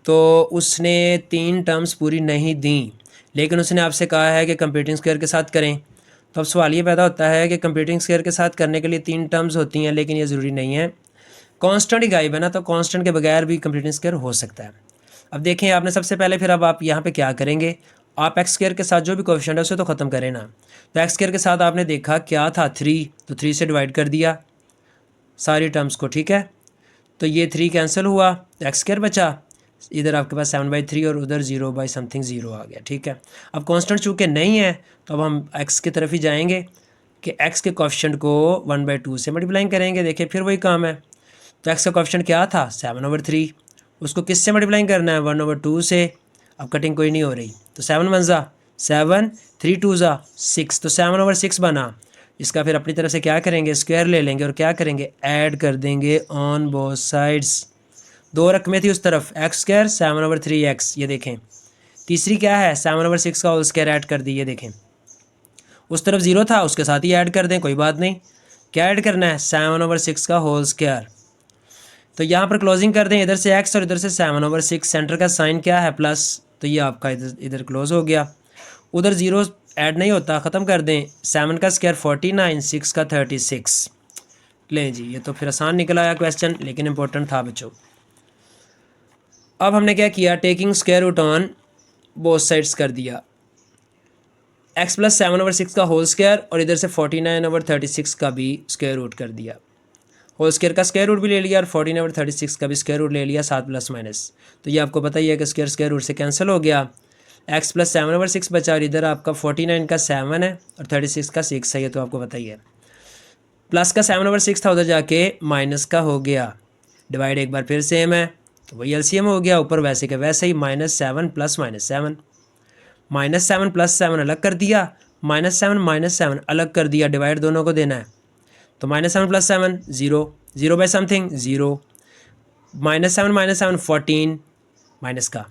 तो उसने 3 टर्म्स पूरी नहीं दी, लेकिन उसने आपसे कहा है कि कंप्यूटिंग स्क्वायर के साथ करें। तो अब सवाल ये पैदा होता है कि कंप्यूटिंग स्क्वायर के साथ करने के लिए 3 टर्म्स होती हैं, लेकिन ये ज़रूरी नहीं है। कांस्टेंट ही गायब है ना, तो कांस्टेंट के बगैर भी कंप्यूटिंग स्क्वायर हो सकता है। अब देखें आपने सबसे पहले, फिर अब आप यहाँ पे क्या करेंगे, आप x² के साथ जो भी कोएफिशिएंट है उसे तो ख़त्म करें ना। तो x² के साथ आपने देखा क्या था 3, तो 3 से डिवाइड कर दिया सारी टर्म्स को। ठीक है, तो ये 3 कैंसिल हुआ, एक्स स्क्वायर बचा, इधर आपके पास 7/3 और उधर 0/समथिंग 0 आ गया। ठीक है, अब कांस्टेंट चूँकि नहीं है तो अब हम एक्स की तरफ ही जाएंगे कि एक्स के कोएफिशिएंट को 1/2 से मल्टीप्लाई करेंगे। देखिए फिर वही काम है, तो एक्स का कोएफिशिएंट क्या था 7/3, उसको किस से मल्टीप्लाई करना है 1/2 से। अब कटिंग कोई नहीं हो रही, तो 7 1 ज़ा 7, 3 2 ज़ा 6, तो 7/6 बना। इसका फिर अपनी तरफ से क्या करेंगे, स्क्वायर ले लेंगे और क्या करेंगे, ऐड कर देंगे ऑन बोथ साइड्स। 2 रकमें थी उस तरफ, एक्स स्क्वायर 7/3x, ये देखें। तीसरी क्या है 7/6 का होल स्क्वायर ऐड कर दी, ये देखें। उस तरफ 0 था, उसके साथ ही ऐड कर दें, कोई बात नहीं। क्या ऐड करना है 7/6 का होल स्क्वायर। तो यहाँ पर क्लोजिंग कर दें, इधर से x और इधर से 7/6, सेंटर का साइन क्या है प्लस, तो ये आपका इधर क्लोज हो गया। उधर 0 ऐड नहीं होता, ख़त्म कर दें। 7 का स्क्वायर 49, 6 का 36। लें जी, ये तो फिर आसान निकल आया क्वेश्चन, लेकिन इंपॉर्टेंट था बच्चों। अब हमने क्या किया, taking square root on both sides कर दिया, x प्लस 7/6 का होल स्क्वायर और इधर से 49/36 का भी स्क्वायर रूट कर दिया। होल स्क्वायर का स्क्वायर रूट भी ले लिया और 49/36 का भी स्क्वायर रूट ले लिया, साथ प्लस माइनस। तो ये आपको पता ही है कि स्क्वायर स्क्वायर रूट से कैंसिल हो गया, x प्लस 7/6 बचा और इधर आपका 49 का 7 है और 36 का 6 है, ये तो आपको पता ही है। प्लस का 7/6 था, उधर जाके माइनस का हो गया, डिवाइड एक बार फिर सेम है तो वही एलसीएम हो गया, ऊपर वैसे के वैसे ही -7 प्लस -7, -7 प्लस 7 अलग कर दिया, -7 अलग कर दिया, डिवाइड दोनों को देना है। तो -7 प्लस 7 0, 0/समथिंग 0, -7 14 माइनस का,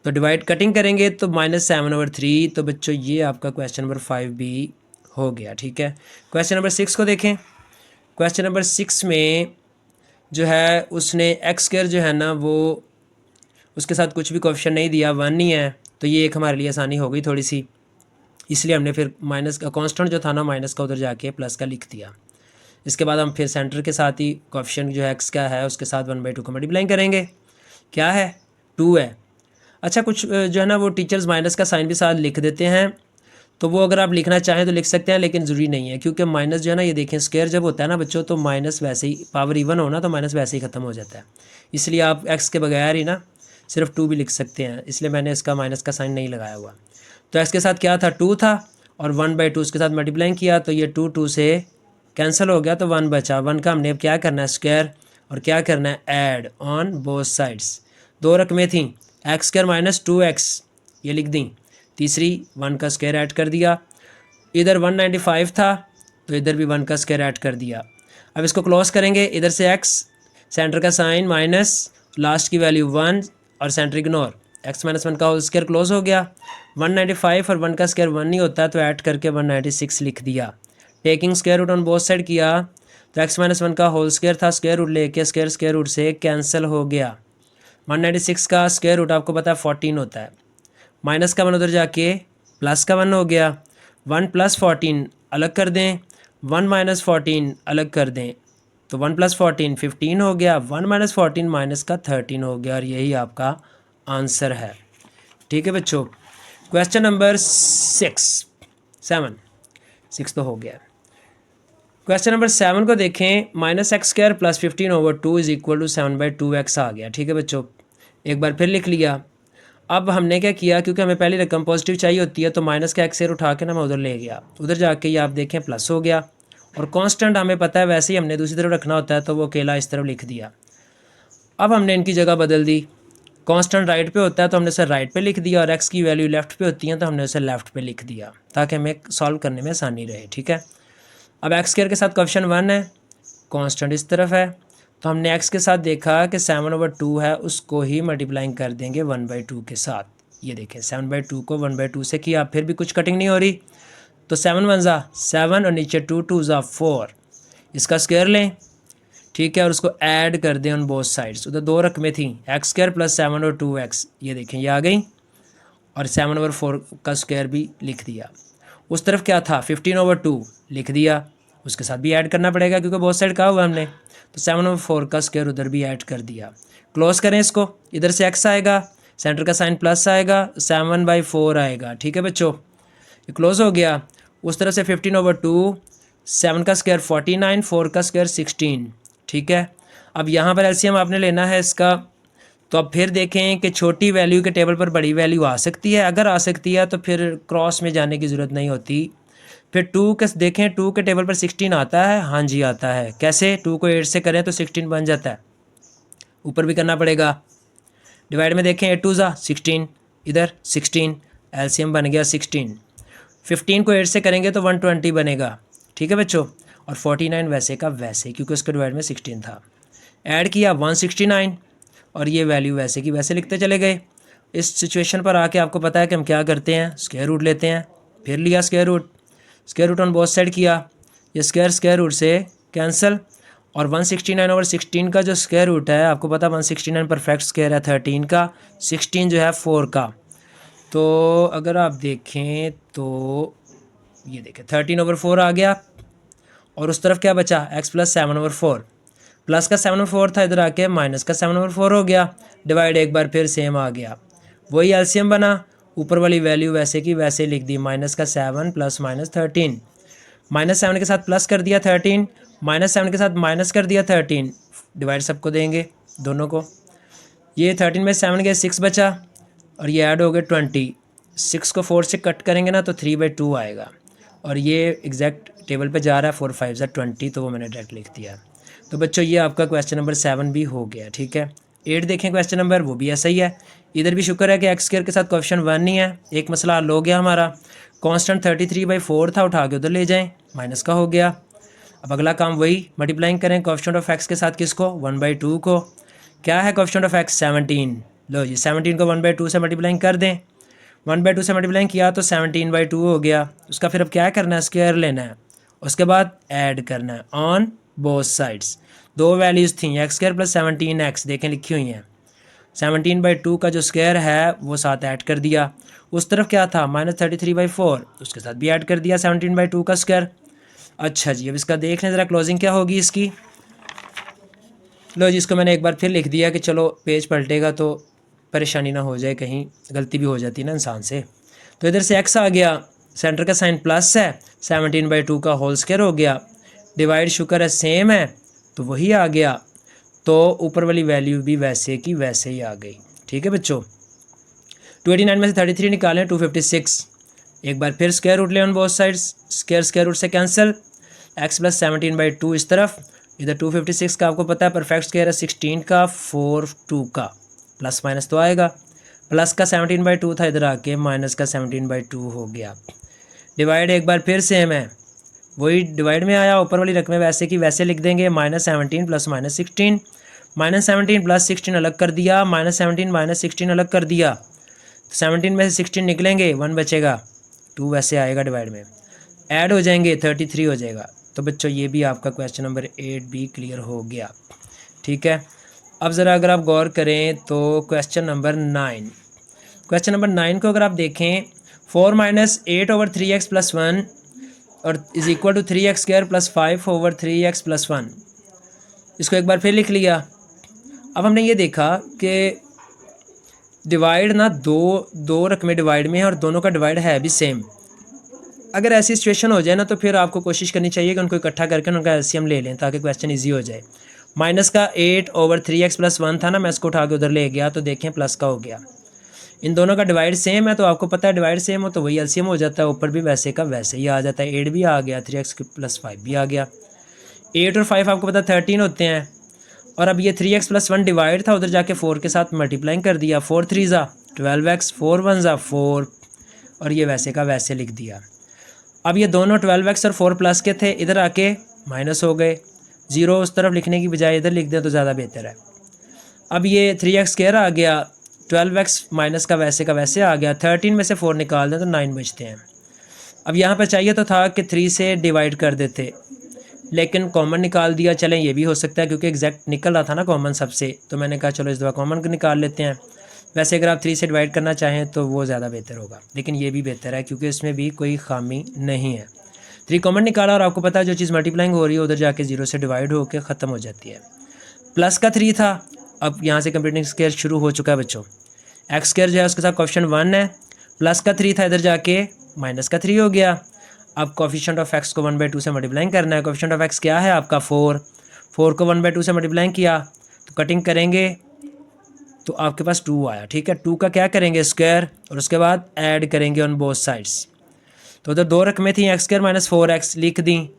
तो डिवाइड कटिंग करेंगे तो -7/3। तो बच्चों ये आपका क्वेश्चन नंबर 5 भी हो गया। ठीक है, क्वेश्चन नंबर 6 को देखें। क्वेश्चन नंबर 6 में जो है उसने एक्स स्क्वायर जो है ना वो उसके साथ कुछ भी कोएफिशिएंट नहीं दिया, 1 ही है, तो ये एक हमारे लिए आसानी हो गई थोड़ी सी, इसलिए हमने फिर माइनस का कांस्टेंट जो था ना माइनस का उधर जाके प्लस का लिख दिया। इसके बाद हम फिर सेंटर के साथ ही कोएफिशिएंट जो है एक्स का है उसके साथ 1/2 को मल्टीप्लाई करेंगे, क्या है 2 है। अच्छा, कुछ जो है ना वो टीचर्स माइनस का साइन भी साथ लिख देते हैं, तो वो अगर आप लिखना चाहें तो लिख सकते हैं, लेकिन ज़रूरी नहीं है, क्योंकि माइनस जो है ना ये देखें स्क्वायर जब होता है ना बच्चों तो माइनस वैसे ही पावर इवन होना तो माइनस वैसे ही ख़त्म हो जाता है, इसलिए आप एक्स के बगैर ही ना सिर्फ 2 भी लिख सकते हैं, इसलिए मैंने इसका माइनस का साइन नहीं लगाया हुआ। तो एक्स के साथ क्या था 2 था और 1/2 उसके साथ मल्टीप्लाई किया तो ये 2 से कैंसिल हो गया, तो 1 बचा। 1 का हमने अब क्या करना है स्क्वायर और क्या करना है ऐड ऑन बोथ साइड्स। 2 रकमें थी, एक्स स्क्वायर माइनस 2x ये लिख दी, तीसरी 1 का स्क्वायर ऐड कर दिया। इधर 195 था तो इधर भी 1 का स्क्वायर ऐड कर दिया। अब इसको क्लोज करेंगे, इधर से x, सेंटर का साइन माइनस, लास्ट की वैल्यू 1 और सेंटर इग्नोर, x - 1 का होल स्क्वायर क्लोज हो गया। 195 और 1 का स्क्वायर 1 नहीं होता तो ऐड करके 196 लिख दिया। Taking square root on both side किया तो x - 1 का होल स्क्वायर था, स्क्वायर रूट लेके स्क्वायर रूट से कैंसिल हो गया। 196 का स्क्वायर रूट आपको पता है 14 होता है, माइनस का 1 उधर जाके प्लस का 1 हो गया। 1 + 14 अलग कर दें, 1 - 14 अलग कर दें, तो 1 + 14 15 हो गया, 1 - 14 माइनस का 13 हो गया और यही आपका आंसर है। ठीक है बच्चों, क्वेश्चन नंबर 6 तो हो गया। क्वेश्चन नंबर 7 को देखें, -x² + 15/2 = 7/2x आ गया। ठीक है बच्चों, एक बार फिर लिख लिया। अब हमने क्या किया, क्योंकि हमें पहली रकम पॉजिटिव चाहिए होती है तो माइनस का एक्स उठा के ना मैं उधर ले गया, उधर जाके ये आप देखें प्लस हो गया और कांस्टेंट हमें पता है वैसे ही हमने दूसरी तरफ रखना होता है तो वो अकेला इस तरफ लिख दिया। अब हमने इनकी जगह बदल दी, कांस्टेंट राइट पे होता है तो हमने उसे राइट पे लिख दिया और एक्स की वैल्यू लेफ़्ट पे होती है तो हमने उसे लेफ़्ट पे लिख दिया ताकि हमें सॉल्व करने में आसानी रहे। ठीक है, अब एक्स स्क्वायर के साथ कोएफिशिएंट 1 है, कांस्टेंट इस तरफ है, तो हमने एक्स के साथ देखा कि 7/2 है उसको ही मल्टीप्लाइंग कर देंगे 1/2 के साथ। ये देखें 7/2 को 1/2 से किया, फिर भी कुछ कटिंग नहीं हो रही, तो 7 1 ज़ा 7 और नीचे 2 2 ज़ा 4, इसका स्क्वायर लें। ठीक है, और उसको ऐड कर दें ऑन बोथ साइड्स। उधर 2 रकमें थी, x² + 7 और 2x, ये देखें ये आ गई, और 7/4 का स्क्वायर भी लिख दिया। उस तरफ क्या था 15/2 लिख दिया, उसके साथ भी ऐड करना पड़ेगा क्योंकि बहुत साइड कहा हुआ हमने, तो 7/4 का स्क्वायर उधर भी ऐड कर दिया। क्लोज करें इसको, इधर से x आएगा, सेंटर का साइन प्लस आएगा, 7/4 आएगा। ठीक है बच्चों, ये क्लोज हो गया। उस तरफ से 15/2, 7 का स्क्वायर 49, 4 का स्क्वायर 16। ठीक है, अब यहाँ पर एलसीएम आपने लेना है इसका, तो अब फिर देखें कि छोटी वैल्यू के टेबल पर बड़ी वैल्यू आ सकती है। अगर आ सकती है तो फिर क्रॉस में जाने की ज़रूरत नहीं होती। फिर 2 के देखें, 2 के टेबल पर 16 आता है, हाँ जी आता है। कैसे? 2 को 8 से करें तो 16 बन जाता है, ऊपर भी करना पड़ेगा। डिवाइड में देखें 8 2 ज़ा 16, इधर 16, एलसीएम बन गया 16। 15 को 8 से करेंगे तो 120 बनेगा, ठीक है बच्चों। और 49 वैसे का वैसे, क्योंकि उसका डिवाइड में 16 था। ऐड किया 169 और ये वैल्यू वैसे की वैसे लिखते चले गए। इस सिचुएशन पर आके आपको पता है कि हम क्या करते हैं, स्क्वायर रूट लेते हैं। फिर लिया square root on both side किया, ये स्क्वायर रूट से कैंसिल। और 169 ओवर 16 का जो स्क्वायर रूट है, आपको पता 169 परफेक्ट स्क्वायर है 13 का, 16 जो है 4 का। तो अगर आप देखें तो ये देखें 13 ओवर 4 आ गया, और उस तरफ क्या बचा, x प्लस 7 ओवर 4। प्लस का 7 ओवर 4 था, इधर आके माइनस का 7 ओवर 4 हो गया। डिवाइड एक बार फिर सेम आ गया, वही एलसीएम बना, ऊपर वाली वैल्यू वैसे की वैसे लिख दी। माइनस का 7 प्लस माइनस 13, माइनस 7 के साथ प्लस कर दिया 13, माइनस 7 के साथ माइनस कर दिया 13। डिवाइड सबको देंगे दोनों को, ये 13 में 7 गए 6 बचा, और ये ऐड हो गए 20। 6 को 4 से कट करेंगे ना तो 3/2 आएगा, और ये एग्जैक्ट टेबल पे जा रहा है 4 5 ज़ा 20, तो वो मैंने डायरेक्ट लिख दिया। तो बच्चों ये आपका क्वेश्चन नंबर 7 भी हो गया, ठीक है। 8 देखें क्वेश्चन नंबर, वो भी ऐसा ही है। इधर भी शुक्र है कि एक्स स्क्वायर के साथ कोएफिशिएंट 1 नहीं है। एक मसला हल हो गया हमारा। कांस्टेंट 33/4 था, उठा के उधर ले जाएं, माइनस का हो गया। अब अगला काम वही, मल्टीप्लाइंग करें कोएफिशिएंट ऑफ एक्स के साथ, किसको, 1/2 को। क्या है कोएफिशिएंट ऑफ एक्स, 17। लो जी 17 को 1/2 से मल्टीप्लाइंग कर दें। 1/2 से मल्टीप्लाइंग किया तो 17/2 हो गया। उसका फिर अब क्या करना है, स्क्वायर लेना है, उसके बाद ऐड करना है ऑन बोथ साइड्स। दो वैल्यूज़ थी, एक्स स्क्वायर प्लस 17x देखें लिखी हुई हैं। 17/2 का जो स्क्वायर है वो साथ ऐड कर दिया। उस तरफ क्या था, -33/4, उसके साथ भी ऐड कर दिया 17/2 का स्क्वायर। अच्छा जी, अब इसका देख लें ज़रा क्लोजिंग क्या होगी इसकी। लो जी, इसको मैंने एक बार फिर लिख दिया कि चलो पेज पलटेगा तो परेशानी ना हो जाए, कहीं गलती भी हो जाती है ना इंसान से। तो इधर से x आ गया, सेंटर का साइन प्लस है, 17/2 का होल स्क्वायर हो गया। डिवाइड शुक्र है सेम है, तो वही आ गया। तो ऊपर वाली वैल्यू भी वैसे की वैसे ही आ गई, ठीक है बच्चों। 289 में से 33 निकालें, 256। एक बार फिर स्क्वायर रूट ले on both sides, square root से कैंसिल। x प्लस 17/2 इस तरफ, इधर 256 का आपको पता है परफेक्ट स्क्वायर है 16 का, 4 2 का, प्लस माइनस तो आएगा। प्लस का 17/2 था, इधर आके माइनस का 17/2 हो गया। डिवाइड एक बार फिर सेम है, वही डिवाइड में आया, ऊपर वाली रकमें वैसे की वैसे लिख देंगे। -17 प्लस -16, -17 प्लस 16 अलग कर दिया, -17 -16 अलग कर दिया। 17 में से 16 निकलेंगे, 1 बचेगा, 2 वैसे आएगा डिवाइड में, ऐड हो जाएंगे 33 हो जाएगा। तो बच्चों ये भी आपका क्वेश्चन नंबर 8 भी क्लियर हो गया, ठीक है। अब ज़रा अगर आप गौर करें तो क्वेश्चन नंबर 9 को अगर आप देखें, 4 - 8 ओवर 3x प्लस 1 और is equal to 3x square plus 5 over 3x plus 1। इसको एक बार फिर लिख लिया। अब हमने ये देखा कि डिवाइड ना दो रकमें डिवाइड में है और दोनों का डिवाइड है भी सेम। अगर ऐसी सिचुएशन हो जाए ना तो फिर आपको कोशिश करनी चाहिए कि उनको इकट्ठा करके उनका एलसीएम ले लें ताकि क्वेश्चन ईजी हो जाए। माइनस का 8 ओवर 3x प्लस 1 था ना, मैं इसको उठा के उधर ले गया तो देखें प्लस का हो गया। इन दोनों का डिवाइड सेम है, तो आपको पता है डिवाइड सेम हो तो वही एलसीएम हो जाता है, ऊपर भी वैसे का वैसे ही आ जाता है। 8 भी आ गया, 3x प्लस 5 भी आ गया। 8 और 5 आपको पता 13 होते हैं। और अब ये 3x प्लस 1 डिवाइड था, उधर जाके 4 के साथ मल्टीप्लाइंग कर दिया। 4 3 ज़ा 12x, 4 1 ज़ा 4, और ये वैसे का वैसे लिख दिया। अब ये दोनों 12x और 4 प्लस के थे, इधर आके माइनस हो गए। 0 उस तरफ लिखने की बजाय इधर लिख दें तो ज़्यादा बेहतर है। अब ये 3x स्क्वायर आ गया, 12x माइनस का वैसे आ गया। 13 में से 4 निकाल दें तो 9 बचते हैं। अब यहाँ पर चाहिए तो था कि 3 से डिवाइड कर देते, लेकिन कॉमन निकाल दिया। चलें ये भी हो सकता है क्योंकि एग्जैक्ट निकल रहा था ना कॉमन सबसे, तो मैंने कहा चलो इस दफ़ा कॉमन निकाल लेते हैं। वैसे अगर आप 3 से डिवाइड करना चाहें तो वो ज़्यादा बेहतर होगा, लेकिन ये भी बेहतर है क्योंकि इसमें भी कोई खामी नहीं है। 3 कॉमन निकाला और आपको पता है जो चीज़ मल्टीप्लाइंग हो रही है उधर जाके 0 से डिवाइड होकर ख़त्म हो जाती है। प्लस का 3 था, अब यहाँ से कंप्लीटिंग स्क्वायर शुरू हो चुका है बच्चों। एक्स स्क्वायर जो है उसके साथ कोएफिशिएंट 1 है, प्लस का 3 था, इधर जाके माइनस का 3 हो गया। अब कोएफिशिएंट ऑफ एक्स को 1/2 से मल्टीप्लाइंग करना है। कोएफिशिएंट ऑफ एक्स क्या है आपका 4 4 को 1/2 से मल्टीप्लाई किया तो कटिंग करेंगे तो आपके पास 2 आया, ठीक है। 2 का क्या करेंगे स्क्वायर और उसके बाद ऐड करेंगे ऑन बोथ साइड्स। तो उधर 2 रकमें थी, x² - 4x लिख दी,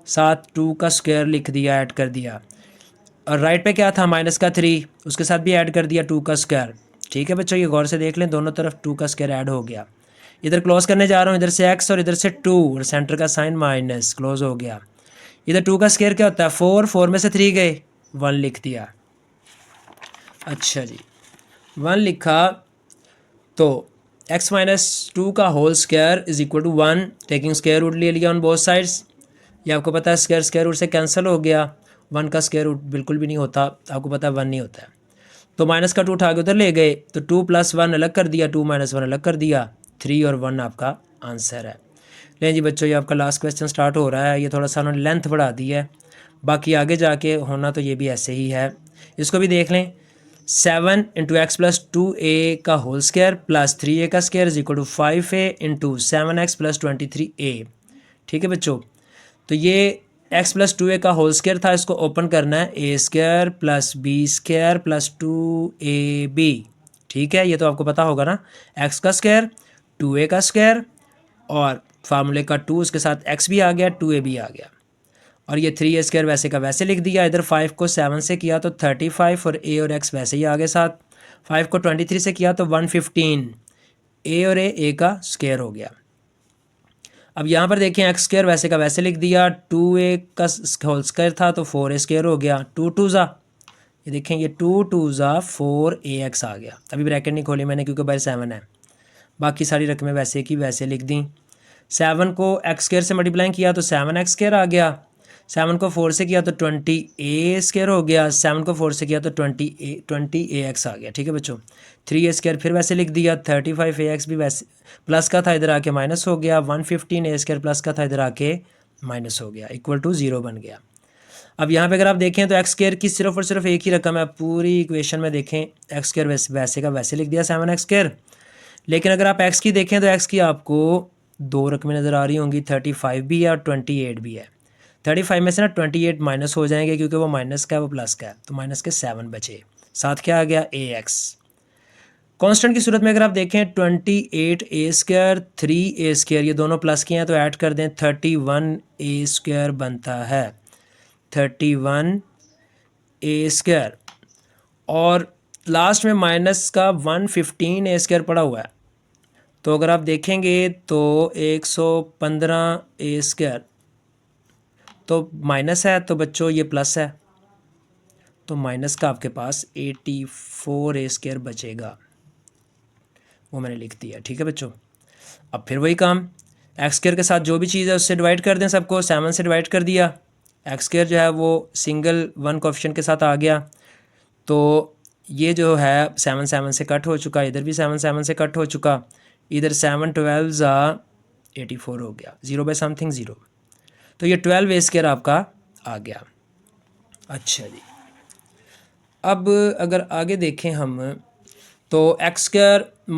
साथ 2 का स्क्वायर लिख दिया, ऐड कर दिया। और राइट पे क्या था माइनस का 3, उसके साथ भी ऐड कर दिया 2 का स्क्वायर, ठीक है बच्चों। ये गौर से देख लें, दोनों तरफ 2 का स्क्वायर ऐड हो गया। इधर क्लोज करने जा रहा हूँ, इधर से x और इधर से 2 और सेंटर का साइन माइनस, क्लोज हो गया। इधर 2 का स्क्वायर क्या होता है 4, 4 में से 3 गए, 1 लिख दिया। अच्छा जी 1 लिखा तो x - 2 का whole square is equal to 1, taking square root ले लिया ऑन बोथ साइड्स। ये आपको पता है स्क्वायर रूट से कैंसिल हो गया, 1 का स्क्वायर रूट बिल्कुल भी नहीं होता, आपको पता है 1 नहीं होता है। तो माइनस का 2 उठा के उधर ले गए तो 2 + 1 अलग कर दिया, 2 - 1 अलग कर दिया, 3 और 1 आपका आंसर है। लें जी बच्चों, ये आपका लास्ट क्वेश्चन स्टार्ट हो रहा है। ये थोड़ा सा उन्होंने लेंथ बढ़ा दी है, बाकी आगे जाके होना तो ये भी ऐसे ही है। इसको भी देख लें, 7 × x + 2a का होल स्क्वायर प्लस 3a का square is equal to 5a × 7x + 23a, ठीक है बच्चों। तो ये x + 2a का होल स्क्वायर था, इसको ओपन करना है a² + b² + 2ab, ठीक है। ये तो आपको पता होगा ना, x का स्क्वायर 2a का स्क्वायर और फार्मूले का 2, उसके साथ x भी आ गया, 2a भी आ गया, और ये 3a² वैसे का वैसे लिख दिया। इधर 5 को 7 से किया तो 35 और a और x वैसे ही आ गए साथ। 5 को 23 से किया तो 115, a और a का स्क्वायर हो गया। अब यहाँ पर देखें x² वैसे का वैसे लिख दिया, 2a का होल स्क्वायर था तो 4a² हो गया, 2 2 ज़ा, ये देखें ये 2 2 ज़ा 4ax आ गया। अभी ब्रैकेट नहीं खोली मैंने क्योंकि बाय 7 है, बाकी सारी रकमें वैसे की वैसे लिख दी। 7 को x² से मल्टीप्लाई किया तो 7x² आ गया, 7 को 4 से किया तो 20a² हो गया, 7 को 4 से किया तो 20ax आ गया, ठीक है बच्चों। 3a² फिर वैसे लिख दिया, 35ax भी वैसे प्लस का था, इधर आके माइनस हो गया, 115a² प्लस का था, इधर आके माइनस हो गया, इक्वल टू 0 बन गया। अब यहाँ पे अगर आप देखें तो x² की सिर्फ और सिर्फ एक ही रकम है, पूरी इक्वेशन में देखें x² वैसे का वैसे लिख दिया 7x²। लेकिन अगर आप x की देखें तो x की आपको 2 रकमें नज़र आ रही होंगी, 35 भी है और 28 भी है। 35 में से ना 28 माइनस हो जाएंगे क्योंकि वो माइनस का है वो प्लस का है, तो माइनस के 7 बचे, साथ क्या आ गया ax। कांस्टेंट की सूरत में अगर आप देखें 28a² 3a², ये दोनों प्लस के हैं तो ऐड कर दें 31a² बनता है, 31a², और लास्ट में माइनस का 115a² पड़ा हुआ है। तो अगर आप देखेंगे तो 115a² तो माइनस है, तो बच्चों ये प्लस है, तो माइनस का आपके पास 84a² बचेगा, वो मैंने लिख दिया, ठीक है बच्चों। अब फिर वही काम, x² के साथ जो भी चीज़ है उससे डिवाइड कर दें सबको, 7 से डिवाइड कर दिया, x² जो है वो सिंगल 1 कोएफिशिएंट के साथ आ गया, तो ये जो है 7 7 से कट हो चुका, इधर भी 7 7 से कट हो चुका, इधर 7 12 ज़ा 84 हो गया, 0 बाय समथिंग 0, तो ये 12a² आपका आ गया। अच्छा जी, अब अगर आगे देखें हम तो x² -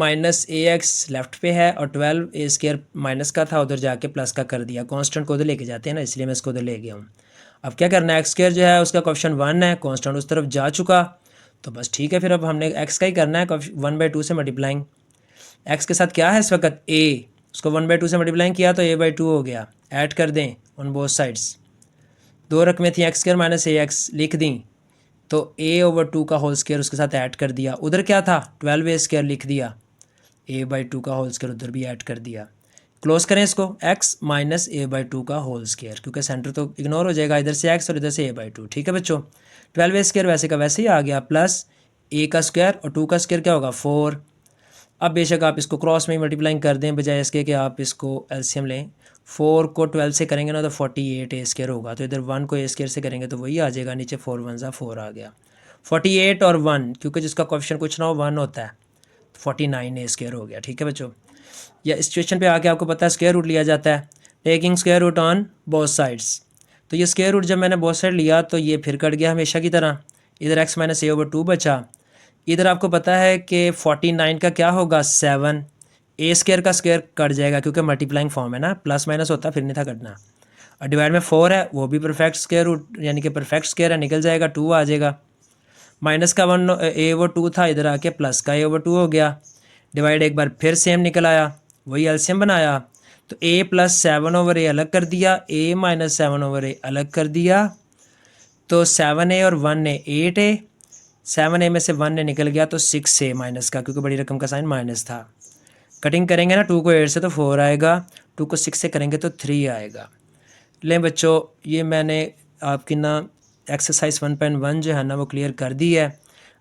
ax लेफ़्ट पे है और 12a² माइनस का था, उधर जाके प्लस का कर दिया, कांस्टेंट को उधर लेके जाते हैं ना, इसलिए मैं इसको उधर ले गया हूँ। अब क्या करना है, x² जो है उसका कोएफिशिएंट 1 है, कांस्टेंट उस तरफ जा चुका, तो बस ठीक है। फिर अब हमने x का ही करना है, 1/2 से मल्टीप्लाइंग, x के साथ क्या है इस वक्त a, उसको 1/2 से मल्टीप्लाइंग किया तो a/2 हो गया, ऐड कर दें ऑन बोथ साइड्स। 2 रकमें थी x² - ax लिख दी, तो a/2 का होल स्क्वायर उसके साथ ऐड कर दिया, उधर क्या था 12a² लिख दिया, a/2 का होल स्क्वायर उधर भी ऐड कर दिया। क्लोज करें इसको, x - a/2 का होल स्क्वायर, क्योंकि सेंटर तो इग्नोर हो जाएगा, इधर से x और इधर से a/2, ठीक है बच्चों। 12a² वैसे का वैसे ही आ गया, प्लस a का स्क्वायर और 2 का स्क्वायर क्या होगा 4। अब बेशक आप इसको क्रॉस में मल्टीप्लाइंग कर दें, बजाय इसके कि आप इसको एलसीएम लें, 4 को 12 से करेंगे ना तो 48a² होगा, तो इधर 1 को a² से करेंगे तो वही आ जाएगा, नीचे 4 1 ज़ा 4 आ गया, 48 और 1, क्योंकि जिसका कोएफिशिएंट कुछ ना हो 1 होता है, 49a² हो गया, ठीक है बच्चों। या इस सिचुएशन पे आके आपको पता है स्क्वायर रूट लिया जाता है, taking square root on both sides. तो ये स्क्वायर रूट जब मैंने बोथ साइड लिया तो ये फिर कट गया हमेशा की तरह, इधर x - a/2 बचा। इधर आपको पता है कि 49 का क्या होगा 7, a² का स्क्वायर कट जाएगा क्योंकि मल्टीप्लाइंग फॉर्म है ना, प्लस माइनस होता फिर नहीं था कटना। और डिवाइड में 4 है, वो भी परफेक्ट स्क्वायर रूट यानी कि परफेक्ट स्क्वायर है, निकल जाएगा, 2 आ जाएगा। माइनस का 1 a/2 था, इधर आके प्लस का a/2 हो गया। डिवाइड एक बार फिर सेम निकल आया, वही एलसीएम बनाया, तो a + 7/a अलग कर दिया, a - 7/a अलग कर दिया, तो 7a और 1a 8a, 7a में से 1a निकल गया तो 6a माइनस का, क्योंकि बड़ी रकम का साइन माइनस था। कटिंग करेंगे ना 2 को 8 से तो 4 आएगा, 2 को 6 से करेंगे तो 3 आएगा। लें बच्चों, ये मैंने आपकी ना एक्सरसाइज 1.1 जो है ना वो क्लियर कर दी है।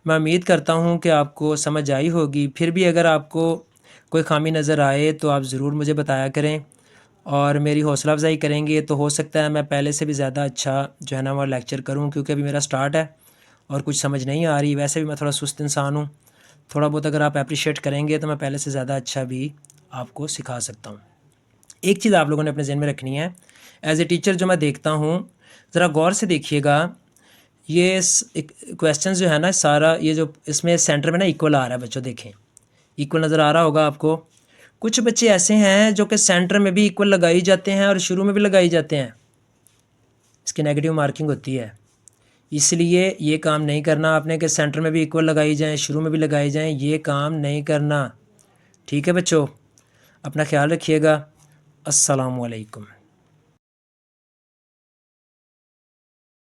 मैं उम्मीद करता हूँ कि आपको समझ आई होगी। फिर भी अगर आपको कोई खामी नज़र आए तो आप ज़रूर मुझे बताया करें और मेरी हौसला अफजाई करेंगे, तो हो सकता है मैं पहले से भी ज़्यादा अच्छा जो है ना वो लेक्चर करूँ, क्योंकि अभी मेरा स्टार्ट है और कुछ समझ नहीं आ रही। वैसे भी मैं थोड़ा सुस्त इंसान हूँ, थोड़ा बहुत अगर आप अप्रिशिएट करेंगे तो मैं पहले से ज़्यादा अच्छा भी आपको सिखा सकता हूँ। एक चीज़ आप लोगों ने अपने ज़हन में रखनी है, एज ए टीचर जो मैं देखता हूँ, ज़रा गौर से देखिएगा, ये क्वेश्चन जो है ना सारा, ये जो इसमें सेंटर में ना इक्वल आ रहा है बच्चों, देखें इक्वल नज़र आ रहा होगा आपको। कुछ बच्चे ऐसे हैं जो कि सेंटर में भी इक्वल लगाई जाते हैं और शुरू में भी लगाई जाते हैं, इसकी नेगेटिव मार्किंग होती है। इसलिए ये काम नहीं करना आपने कि सेंटर में भी इक्वल लगाई जाएँ, शुरू में भी लगाई जाएँ, ये काम नहीं करना। ठीक है बच्चों, अपना ख्याल रखिएगा। अस्सलामु अलैकुम।